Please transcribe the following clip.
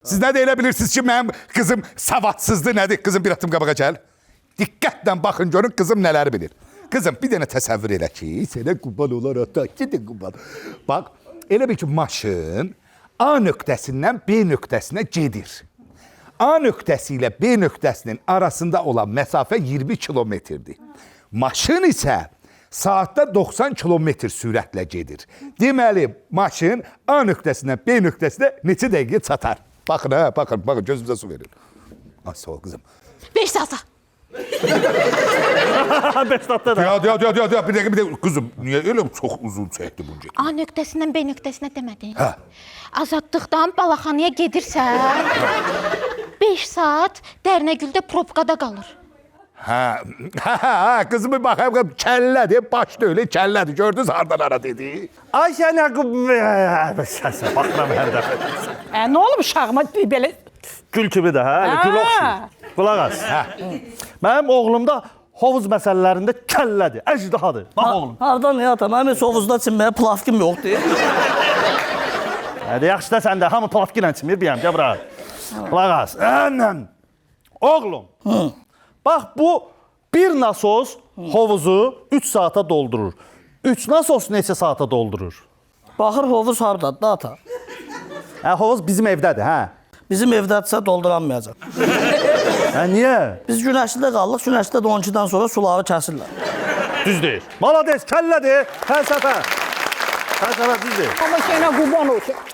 Siz nə deyə bilirsiniz ki, mənim qızım savadsızdır, nədir? Qızım bir atım qabağa gəl. Diqqətlə baxın, görün qızım nələri bilir. Qızım bir dənə təsəvvür elə ki, sənə qurban olaraq da, gedin qurban. Bax, elə bir ki, maşın A nöqtəsindən B nöqtəsinə gedir. A nöqtəsi ilə B nöqtəsinin arasında olan məsafə 20 kilometrdir. Maşın isə saatda 90 kilometr sürətlə gedir. Deməli, maşın A nöqtəsindən B nöqtəsinə neçə dəqiqə çatar? Baxın, ha, baxın, gözümüzə su verin. Ay, sağ ol qızım. 5 saata. 5 saatda da. Ya, bir dəqiqə, qızım, niyə elə çox uzun çəkdi bunca? A nöqtəsindən B nöqtəsinə demədin. Hə. Azadlıqdan Balaxanıya gedirsən, 5 saat Dərnəgüldə probkada qalır. Hə, qızımı baxayım, kəllədir, baş deyil, kəllədir. Gördünüz, hardan ara dedi? Ay sənə səsə baxıram hər dəfə. Nə olub uşağıma belə? Gül kimi də, hə? Gül oxşur. Qulaq as. Mənim oğlum da hovuz məsələlərində kəllədir, əjdahadır. Bax oğlum. Hardan ya ata? Mənim heç hovuzda çimməyə plavkim yoxdur. Hadi yaxşı da sən də hamı plavkilə çimir, biyəm, gəl bura. Qulaq as. Oğlum. Bax bu bir nasos hovuzu 3 saata doldurur. 3 nasos neçə saata doldurur? Baxır hovuz hardadır da ata? Hə, hovuz bizim evdədir, hə? Bizim evdədirsə dolduranmayacaq. Hə, niyə? Biz günəşlidə qaldıq, günəşlidə də 12-dən sonra sulağı kəsirlər. Düz deyir. Malades, kəllədir, fəlsəfə. Fəlsəfə düz deyir. Amma sənə qurban olsun.